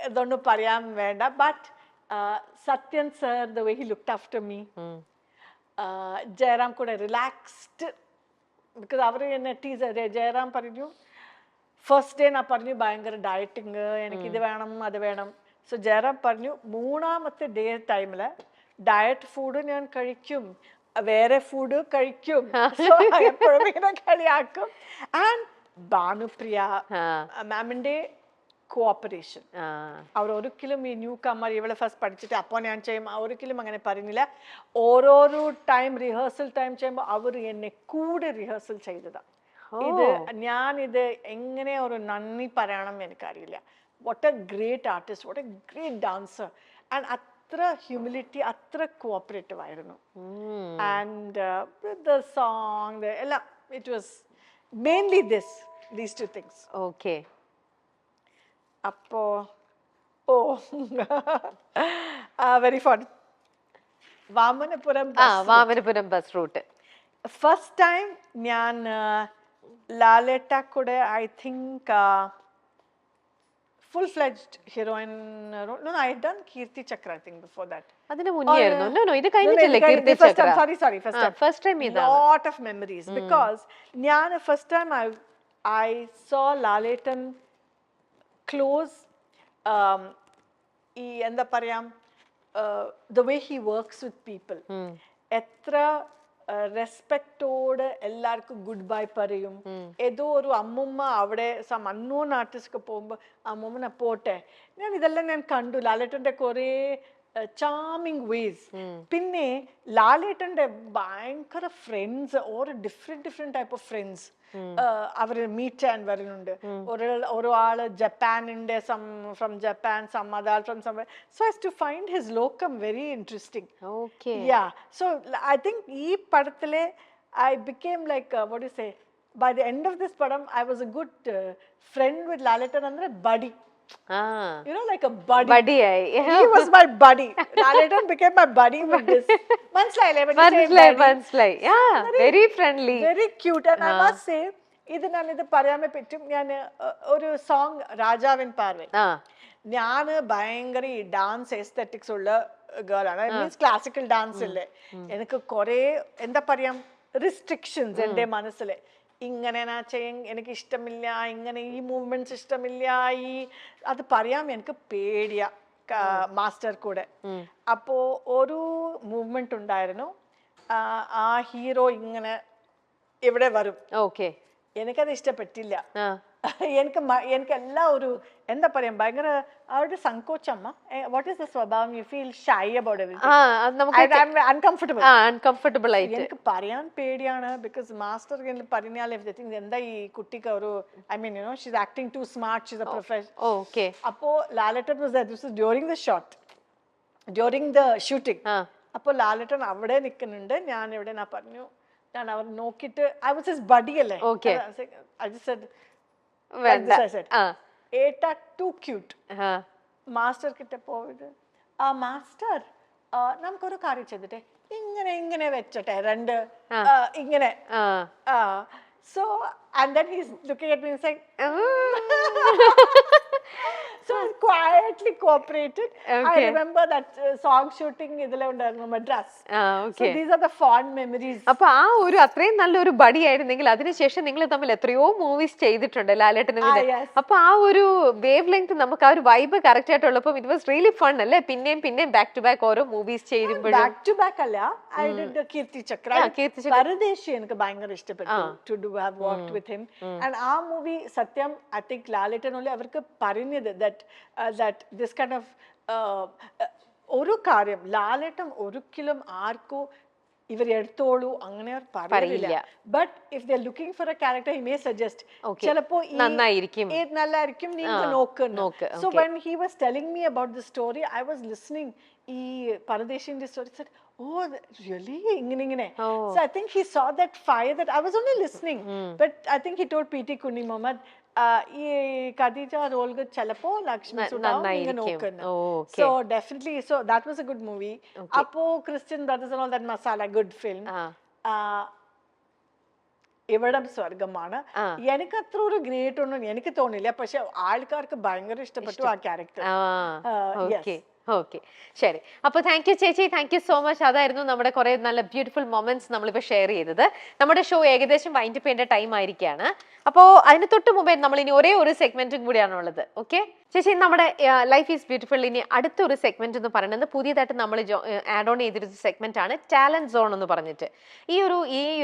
ഇതൊന്നും പറയാൻ വേണ്ട. But Sathyan sir, the way he looked after me. Jayaram കൂടെ റിലാക്സ്ഡ്. ബിക്കോസ് അവർ എന്നെ ടീച്ചർ ജയറാം പറഞ്ഞു ഫസ്റ്റ് ഡേ ഞാൻ പറഞ്ഞു ഭയങ്കര ഡയറ്റിങ്, എനിക്ക് ഇത് വേണം അത് വേണം. സോ ജയറാം പറഞ്ഞു മൂന്നാമത്തെ ഡേ ടൈമില് ഡയറ്റ് ഫുഡ് ഞാൻ കഴിക്കും, വേറെ ഫുഡ് കഴിക്കും. സോ എപ്പോഴും ഇങ്ങനെ കളിയാക്കും. ആൻഡ് ഭാനുപ്രിയ മാമിന്റെ കോഓപ്പറേഷൻ, അവർ ഒരിക്കലും ഈ ന്യൂ കമ്മർ ഇവളെ ഫസ്റ്റ് പഠിച്ചിട്ട് അപ്പോൾ ഞാൻ ചെയ്യും ഒരിക്കലും അങ്ങനെ പറഞ്ഞില്ല. ഓരോരോ ടൈം റിഹേഴ്സൽ ടൈം ചെയ്യുമ്പോൾ അവർ എന്നെ കൂടെ റിഹേഴ്സൽ ചെയ്തതാ. ഇത് ഞാനിത് എങ്ങനെ ഒരു നന്ദി പറയണം എനിക്കറിയില്ല. What A great artist, what A great dancer. And അത്ര ഹ്യൂമിലിറ്റി, അത്ര കോഓപ്പറേറ്റീവ് ആയിരുന്നു. ആൻഡ് ദ സോങ് എല്ലാം it was mainly these two things. Okay. അപ്പോ very fun. Vamanapuram bus route first time ഞാൻ ലാലേട്ട കൂടെ I think full-fledged heroine role. No, I had done Kirti Chakra, I think, before that. അതിന് മുന്നേയായിരുന്നു. No, ഇത് കഴിഞ്ഞിട്ടില്ല കീർത്തി ചക്ര. Sorry, first time. First time ഇതാണ്. Lot of memories because ഞാൻ first time I saw Laletan close. ഈ എന്താ പറയാം, the way he works with people. എത്ര റെസ്പെക്റ്റോട് എല്ലാവർക്കും ഗുഡ് ബൈ പറയും. ഏതോ ഒരു അമ്മുമ്മ അവിടെ സം അൺനോൺ ആർട്ടിസ്റ്റ് പോകുമ്പോൾ അമ്മുമ്മനെ പോട്ടെ. ഞാൻ ഇതെല്ലാം ഞാൻ കണ്ടു ലാലേട്ടന്റെ കുറേ ചാമിങ് വേസ്. പിന്നെ ലാലേട്ടന്റെ ഭയങ്കര ഫ്രണ്ട്സ്, ഓരോ ഡിഫറെന്റ് ടൈപ്പ് ഓഫ് ഫ്രണ്ട്സ് അവര് മീറ്റ് ചെയ്യാൻ വരുന്നുണ്ട്. ഒരാള് ജപ്പാനിന്റെ from Japan, some other from somewhere. So as to find his locum very interesting. Okay. Yeah. So I think ഈ പടത്തിലെ I became like what do you say, by the end of this padam I was a good friend with Laletan andre buddy. You know, like a buddy. He was my buddy. Laletan became my buddy with this. മനസ്സിലായി. Yeah, very friendly, very cute. And I must say ഇത് പറയാൻ പറ്റും. ഞാൻ ഒരു song രാജാവിൻ പാർവൻ, ഞാൻ ഭയങ്കര dance aesthetics ഉള്ള girl ആണ്. മീൻസ് ക്ലാസിക്കൽ ഡാൻസ് ഇല്ലേ, എനിക്ക് കുറെ എന്താ പറയാം റിസ്ട്രിക്ഷൻസ് എൻ്റെ മനസ്സിൽ. ഇങ്ങനെ എനിക്ക് ഇഷ്ടമില്ല, ഇങ്ങനെ ഈ മൂവ്മെന്റ്സ് ഇഷ്ടമില്ല, ഈ അത് പറയാൻ എനിക്ക് പേടിയാ മാസ്റ്റർ കൂടെ. അപ്പോ ഒരു മൂവ്മെന്റ് ഉണ്ടായിരുന്നു, ആ ഹീറോ ഇങ്ങനെ ഇവിടെ വരും. ഓക്കെ, എനിക്കത് ഇഷ്ടപ്പെട്ടില്ല. എനിക്ക് എല്ലാ ഒരു എന്താ പറയാ ഭയങ്കര അവരുടെ സങ്കോച്ചമ്മ. വാട്ട് ഈസ് ദ സ്വഭാവം, you feel shy about everything, uncomfortable ആയിട്ട് എനിക്ക് പറയാൻ പേടിയാണ്. ബിക്കോസ് മാസ്റ്റർ പറഞ്ഞാൽ എന്താ ഈ കുട്ടിക്ക് ഒരു I mean you know she's acting too smart, she's a professional. Okay, അപ്പോ Lalettan was there. This was during the shot, during the shooting. അപ്പോ ലാലേട്ടൻ അവിടെ നിൽക്കുന്നുണ്ട്, ഞാൻ ഇവിടെ ഞാൻ പറഞ്ഞു, ഞാൻ അവർ നോക്കിയിട്ട് ഐ വാസ് ഹിസ് ബഡി അല്ലേ. I just said, like this I said, ഏട്ടാ ടു ക്യൂട്ട്. മാസ്റ്റർ കിட்ட പോയിട്ട് മാസ്റ്റർ നമുക്കൊരു കാര്യം ചെയ്തിട്ടെ, ഇങ്ങനെ വെച്ചട്ടെ രണ്ട് ഇങ്ങനെ. So and then he's looking at me and saying so So I quietly cooperated. I Okay. remember that song shooting ഇതിലെ ഉണ്ടായിരുന്നു Madras. So okay. these are the fond memories. അപ്പൊ ആ ഒരു അത്രയും നല്ലൊരു ബഡി ആയിരുന്നെങ്കിൽ അതിനുശേഷം നിങ്ങൾ തമ്മിൽ എത്രയോ മൂവീസ് ചെയ്തിട്ടുണ്ട് ലാലേട്ടനും ഇത്. yes. അപ്പൊ ആ ഒരു വേവ് ലെങ്ത് നമുക്ക് ആ ഒരു വൈബ് കറക്റ്റ് ആയിട്ടുള്ളപ്പോൾ ഇറ്റ് വാസ് റിയലി ഫൺ അല്ലേ? പിന്നെയും ബാക്ക് ടു ബാക്ക് ഓരോ മൂവീസ് ചെയ്യുമ്പോഴും. Back to back അല്ല, I did Kirti Chakra. Kirti Chakra. പരദേശി എനിക്ക് ഭയങ്കര ഇഷ്ടപ്പെട്ടു to have worked with him. And ആ മൂവി സത്യം I think ലാലേട്ടൻ only അവർക്ക് പറഞ്ഞത് that this kind of ഒരു കാര്യം ലാലേട്ടൻ ഒരിക്കലും ആർക്കും ഇവർ എടുത്തോളൂ അങ്ങനെ പറയില്ല. But if they looking for A character he may suggest ചിലപ്പോ നന്നായിരിക്കും നിങ്ങൾ നോക്ക്. So when he was telling me about the story I was listening ഈ പരദേശിന്റെ സ്റ്റോറി സെഡ് oh really ഇങ്ങനെ. So I think he saw that fire that I was only listening, but I think he told PT Kunni Mohammed ഈ Khadija role ചിലപ്പോ ലക്ഷ്മി നോക്കുന്നു. So definitely, so that was a good movie. അപ്പോ Christian Brothers and all that masala, good film. ഇവിടം സ്വർഗമാണ്. എനിക്ക് അത്ര ഒരു great ഒന്നും എനിക്ക് തോന്നില്ല, പക്ഷെ ആൾക്കാർക്ക് ഭയങ്കര ഇഷ്ടപ്പെട്ടു ആ ക്യാരക്ടർ. ഓക്കെ, ശരി. അപ്പൊ താങ്ക് യു ചേച്ചി, താങ്ക് യു സോ മച്ച്. അതായിരുന്നു നമ്മുടെ കുറെ നല്ല ബ്യൂട്ടിഫുൾ മൊമെന്റ്സ് നമ്മളിപ്പോ ഷെയർ ചെയ്തത്. നമ്മുടെ ഷോ ഏകദേശം വൈൻഡ് അപ്പ് ചെയ്യേണ്ട ടൈം ആയിരിക്കുകയാണ്. അപ്പോൾ അതിന് തൊട്ട് മുമ്പേ നമ്മൾ ഇനി ഒരേ ഒരു സെഗ്മെന്റും കൂടിയാണ് ഉള്ളത്. ഓക്കെ ചേച്ചി, നമ്മുടെ ലൈഫ് ഈസ് ബ്യൂട്ടിഫുൾ ഇനി അടുത്തൊരു സെഗ്മെന്റ് എന്ന് പറയുന്നത് പുതിയതായിട്ട് നമ്മൾ ആഡ് ഓൺ ചെയ്തിരുന്ന സെഗ്മെന്റ് ആണ് ടാലന്റ് സോൺ എന്ന് പറഞ്ഞിട്ട്. ഈ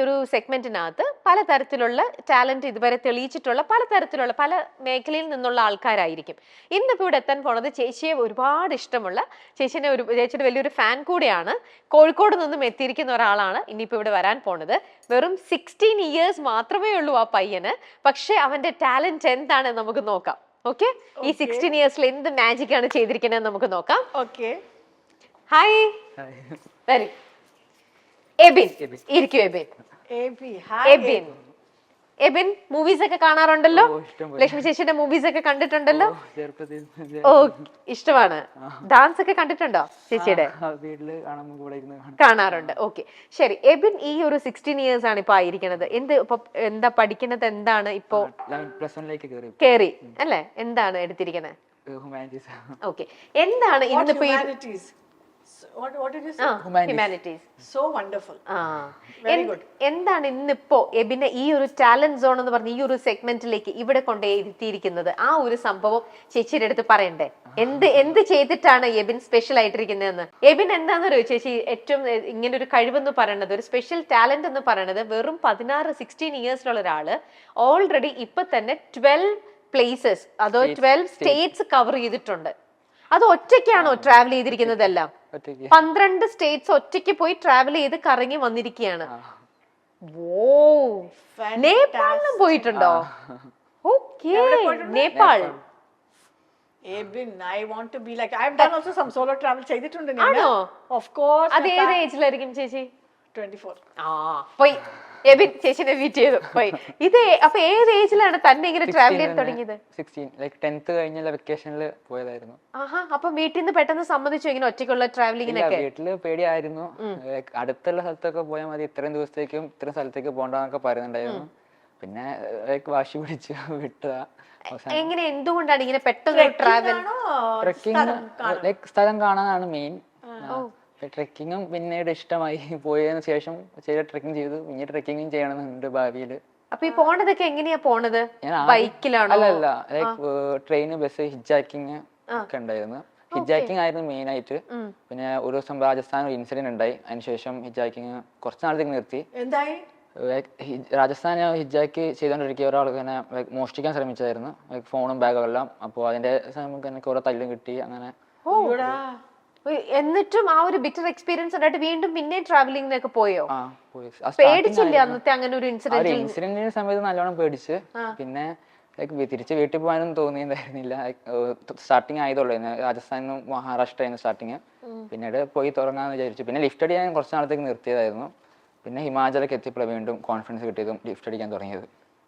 ഒരു സെഗ്മെന്റിനകത്ത് പലതരത്തിലുള്ള ടാലന്റ് ഇതുവരെ തെളിയിച്ചിട്ടുള്ള പല മേഖലയിൽ നിന്നുള്ള ആൾക്കാരായിരിക്കും. ഇന്നിപ്പോൾ ഇവിടെ എത്താൻ പോണത് ചേച്ചിയെ ഒരുപാട് ഇഷ്ടമുള്ള ചേച്ചിയുടെ വലിയൊരു ഫാൻ കൂടെയാണ്. കോഴിക്കോട് നിന്നും എത്തിയിരിക്കുന്ന ഒരാളാണ് ഇനിയിപ്പോൾ ഇവിടെ വരാൻ പോണത്. വെറും 16 ഇയേഴ്സ് മാത്രമേ ഉള്ളൂ ആ പയ്യന്. പക്ഷെ അവന്റെ ടാലന്റ് എന്താണെന്ന് നമുക്ക് നോക്കാം. ഓക്കെ, ഈ 16 ഇയേഴ്സിൽ എന്ത് മാജിക് ആണ് ചെയ്തിരിക്കുന്നത് നമുക്ക് നോക്കാം. ഓക്കെ, ഹായ്, വെരി എബിൻ ഇരിക്കൂ. എബിൻ മൂവീസ് ഒക്കെ കാണാറുണ്ടല്ലോ, ലക്ഷ്മി ചേച്ചിയുടെ മൂവീസ് ഒക്കെ കണ്ടിട്ടുണ്ടല്ലോ. ഓ, ഇഷ്ടമാണ്. ഡാൻസ് ഒക്കെ കണ്ടിട്ടുണ്ടോ ചേച്ചിയുടെ? കാണാറുണ്ട്. ഓക്കെ, ശരി. എബിൻ ഈ ഒരു 16 ഇയേഴ്സ് ആണ് ഇപ്പൊ ആയിരിക്കുന്നത്. എന്താ പഠിക്കുന്നത്? എന്താണ് ഇപ്പോ കേറി അല്ലെ? എന്താണ് എടുത്തിരിക്കുന്നത്? ഓക്കെ, എന്താണ് ഇന്നിപ്പോ What did you say? Humanities. So wonderful. Very good. എന്താണ് ഇന്നിപ്പോ എബിനെ ഈ ഒരു ടാലന്റ് സോൺ എന്ന് പറഞ്ഞ ഈ ഒരു സെഗ്മെന്റിലേക്ക് ഇവിടെ കൊണ്ടെത്തിയിരിക്കുന്നത്? ആ ഒരു സംഭവം ചേച്ചിയുടെ അടുത്ത് പറയണ്ടേ? എന്ത് ചെയ്തിട്ടാണ് എബിൻ സ്പെഷ്യൽ ആയിട്ടിരിക്കുന്നതെന്ന്? എബിൻ എന്താണെന്നറിയോ ചേച്ചി, ഏറ്റവും ഇങ്ങനെ ഒരു കഴിവെന്ന് പറയുന്നത്, ഒരു സ്പെഷ്യൽ ടാലന്റ് എന്ന് പറയുന്നത്, വെറും 16 ഇയേഴ്സിലുള്ള ഒരാള് ഓൾറെഡി ഇപ്പൊ തന്നെ 12 പ്ലേസസ് അതോ 12 സ്റ്റേറ്റ്സ് കവർ ചെയ്തിട്ടുണ്ട്. അത് ഒറ്റയ്ക്കാണോ ട്രാവൽ ചെയ്തിരിക്കുന്നതെല്ലാം? 12 സ്റ്റേറ്റ്സ് ഒറ്റയ്ക്ക് പോയി ട്രാവൽ ചെയ്ത് കറങ്ങി വന്നിരിക്കുകയാണ്. നേപ്പാളിലും പോയിട്ടുണ്ടോ? Okay, Nepal. Ebin, I want to be like, I've done also some solo travel ചെയ്തിട്ടുണ്ട് ഞാൻ. Of course. അത് ഏത് ഏജിലായിരിക്കും ചേച്ചി? 24. പോയി എബിൻ ചേച്ചിനെ മീറ്റ് ചെയ്തു പോയി. ഇത് അപ്പൊ ഏത് ഏജിലാണ് തന്നെ ഇങ്ങനെ ട്രാവൽ ചെയ്ത് തുടങ്ങിയത്? 16, ലൈക് 10th കഴിഞ്ഞ വെക്കേഷനിൽ പോയതായിരുന്നു. ആഹാ, അപ്പൊ വീട്ടിൽ നിന്ന് പെട്ടെന്ന് സമ്മതിച്ചു ഇങ്ങനെ ഒറ്റയ്ക്കുള്ള ട്രാവലിങ്ങിനൊക്കെ? വീട്ടില് പേടിയായിരുന്നു. അടുത്തുള്ള സ്ഥലത്തൊക്കെ പോയാൽ മതി, ഇത്രയും ദിവസത്തേക്കും ഇത്രയും സ്ഥലത്തേക്ക് പോകണ്ടെന്നൊക്കെ പറയുന്നുണ്ടായിരുന്നു. പിന്നെ വാശി പിടിച്ച് വിട്ടതാ. എങ്ങനെ, എന്തുകൊണ്ടാണ് ഇങ്ങനെ പെട്ടെന്ന് ട്രാവൽ? ട്രെക്കിംഗ്, ലൈക് സ്ഥലം കാണാനാണ് മെയിൻ. ട്രെക്കിങ്ങും പിന്നീട് ഇഷ്ടമായി. പോയതിനു ശേഷം ട്രെക്കിംഗ് ചെയ്തു. പിന്നീട് ട്രെക്കിങ്ങും ചെയ്യണമെന്നുണ്ട് ഭാവിയിൽ. അപ്പൊ ഈ പോണതൊക്കെ എങ്ങനെയാ പോണത്? ബൈക്കിലാണോ? അല്ലല്ല, ലൈക്ക് ട്രെയിന്, ബസ്, ഹിജാക്കിങ് ഒക്കെ ഉണ്ടായിരുന്നു. ഹിജാക്കിങ് ആയിരുന്നു മെയിൻ ആയിട്ട്. പിന്നെ ഒരു ദിവസം രാജസ്ഥാൻ ഒരു ഇൻസിഡന്റ് ഉണ്ടായി. അതിനുശേഷം ഹിജാക്കിങ് കുറച്ച് നാളത്തേക്ക് നിർത്തി. എന്തായി? രാജസ്ഥാൻ ഹിജാക്ക് ചെയ്തോണ്ടിരിക്കുക ഒരാൾ ഇങ്ങനെ മോഷ്ടിക്കാൻ ശ്രമിച്ചായിരുന്നു, ഫോണും ബാഗും എല്ലാം. അപ്പോൾ അതിന്റെ നമുക്ക് ഓരോ തല്ലും കിട്ടി അങ്ങനെ. എന്നിട്ടും ആ ഒരു ബിറ്റർ എക്സ്പീരിയൻസ് ഉണ്ടായിട്ട് വീണ്ടും പിന്നെ ട്രാവലിംഗിനൊക്കെ പോയോ? പേടിച്ചില്ല അന്നത്തെ അങ്ങനെ ഒരു ഇൻസിഡന്റിന്റെ സമയത്ത് നല്ലോണം പേടിച്ച്. പിന്നെ തിരിച്ച് വീട്ടിൽ പോകാനും തോന്നിയിട്ടുണ്ടായിരുന്നില്ല. സ്റ്റാർട്ടിങ് ആയതുള്ളൂ, രാജസ്ഥാനിൽ നിന്ന് മഹാരാഷ്ട്രയിൽ നിന്ന് സ്റ്റാർട്ടിങ്. പിന്നീട് പോയി തുടങ്ങാന്ന് വിചാരിച്ചു. പിന്നെ ലിഫ്റ്റ് അടിക്കാൻ കുറച്ച് നാളത്തേക്ക് നിർത്തിയതായിരുന്നു. പിന്നെ ഹിമാചലൊക്കെ എത്തിയപ്പോൾ വീണ്ടും കോൺഫിഡൻസ് കിട്ടിയതും ലിഫ്റ്റ് അടിക്കാൻ തുടങ്ങിയത്.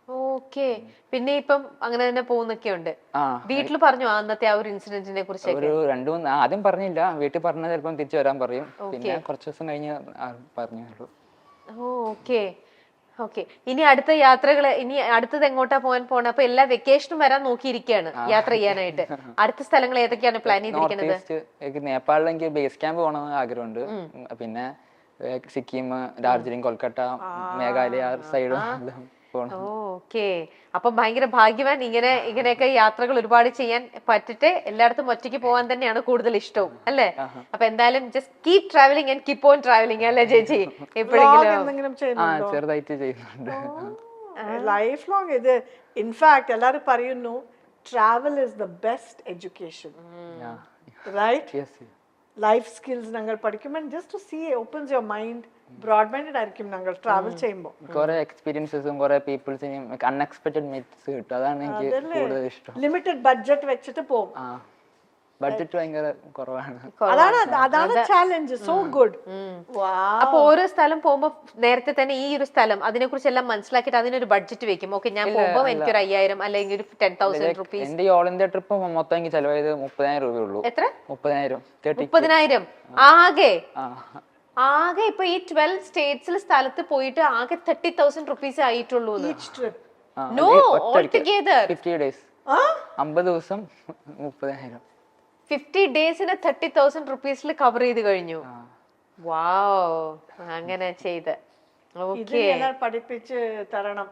ഓക്കെ, പിന്നെ ഇപ്പം അങ്ങനെ തന്നെ പോകുന്നൊക്കെ ഉണ്ട്. വീട്ടിൽ പറഞ്ഞു അന്നത്തെ ആ ഒരു ഇൻസിഡന്റിനെ കുറിച്ച്? ഒരു 2-3 ആദ്യം പറഞ്ഞില്ല. വീട്ടിൽ പറഞ്ഞാൽ ചിലപ്പം തിരിച്ചു വരാൻ പറയും. പിന്നെ കുറച്ച് ദിവസം കഴിഞ്ഞ് പറഞ്ഞു. ഓക്കെ ഓക്കെ, ഇനി അടുത്ത യാത്രകള്, ഇനി അടുത്തത് എങ്ങോട്ടാ പോകാൻ പോണ? അപ്പൊ എല്ലാ വെക്കേഷനും വരാൻ നോക്കിയിരിക്കുകയാണ് യാത്ര ചെയ്യാനായിട്ട്. അടുത്ത സ്ഥലങ്ങൾ ഏതൊക്കെയാണ് പ്ലാൻ ചെയ്തിരിക്കുന്നത്? നോർത്ത് ഈസ്റ്റ് നേപ്പാളിൽ എനിക്ക് ബേസ് ക്യാമ്പ് പോകണമെന്ന് ആഗ്രഹമുണ്ട്. പിന്നെ സിക്കിം, ഡാർജിലിംഗ്, കൊൽക്കത്ത, മേഘാലയ സൈഡ് പോകണം. ഓക്കെ, അപ്പൊ ഭയങ്കര ഭാഗ്യവാൻ. ഇങ്ങനെയൊക്കെ യാത്രകൾ ഒരുപാട് ചെയ്യാൻ പറ്റിട്ട് എല്ലായിടത്തും ഒറ്റയ്ക്ക് പോകാൻ തന്നെയാണ് കൂടുതൽ ഇഷ്ടവും, അല്ലേ? അപ്പൊ എന്തായാലും just keep travelling and keep on travelling, അല്ലേ ചേച്ചി? എപ്പോഴെങ്കിലും എന്തെങ്കിലും ചെയ്യുന്നുണ്ടോ? ചെറുതായിട്ട് ചെയ്യുന്നുണ്ട്. ലൈഫ് ലോങ് ഇത് ഇൻഫാക്ട് എല്ലാരും പറയുന്നു travel is the best education, right? Life skills ഞങ്ങൾ പഠിക്കുമ്പോൾ just to see opens your mind, broad minded ആയിരിക്കും ഞങ്ങൾ ട്രാവൽ ചെയ്യുമ്പോൾ. കുറെ എക്സ്പീരിയൻസസും കുറെ പീപ്പിൾസിനെയും അൺഎക്സ്പെക്ടഡ് മീറ്റ്സ് കിട്ടും. അതാണ് എനിക്ക് കൂടുതൽ ഇഷ്ടം. ലിമിറ്റഡ് ബഡ്ജറ്റ് വെച്ചിട്ട് പോകും. ബഡ്ജറ്റ് ഭയങ്കര കുറവാണ്. അതാണ് ചാലഞ്ച്. So good. അപ്പൊ ഓരോ സ്ഥലം പോകുമ്പോ നേരത്തെ തന്നെ ഈ ഒരു സ്ഥലം അതിനെ കുറിച്ച് എല്ലാം മനസ്സിലാക്കിയിട്ട് അതിനൊരു ബഡ്ജറ്റ് വെക്കും. ഓക്കെ, ഞാൻ പോകുമ്പോ എനിക്കൊരു 5000 അല്ലെങ്കിൽ ഒരു 10,000 റുപ്പീസ്. എന്റെ ഓൾ ഇന്ത്യ ട്രിപ്പ് മൊത്തം എനിക്ക് ചെലവായത് 30,000 രൂപയുള്ളൂ. എത്ര? 30,000 ആകെ ഇപ്പൊ ഈ 12 സ്റ്റേറ്റ്സിൽ സ്ഥലത്ത് പോയിട്ട് ആകെ 30,000 റുപ്പീസ് ആയിട്ടുള്ളൂ. നോ, ഓൾ ടുഗദർ 50 ഡേയ്സ്, 50 ദിവസം 30,000. 50 ഡേയ്സിന് 30,000 റുപ്പീസിൽ കവർ ചെയ്ത് കഴിഞ്ഞു. വാവ്, അങ്ങനെ ചെയ്ത്. ഓക്കെ, പഠിപ്പിച്ച് തരണം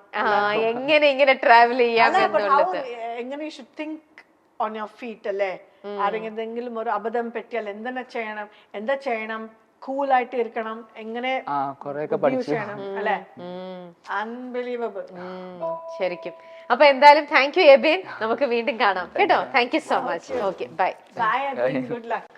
എങ്ങനെ ഇങ്ങനെ ട്രാവൽ ചെയ്യാം എന്നുള്ളത്. എങ്ങനെ you should think on your feet, അല്ലേ? ആരെങ്കിലും ഒരു അബദ്ധം പറ്റിയാൽ എന്താ ചെയ്യണം, കൂളായിട്ട് ഇരിക്കണം, എങ്ങനെ ചെയ്യണം, അല്ലെ? അൺബിലീവബിൾ. ശരിക്കും. അപ്പൊ എന്തായാലും താങ്ക് യു എബിൻ, നമുക്ക് വീണ്ടും കാണാം കേട്ടോ. Thank you so much. Okay, bye. Bye. Good luck.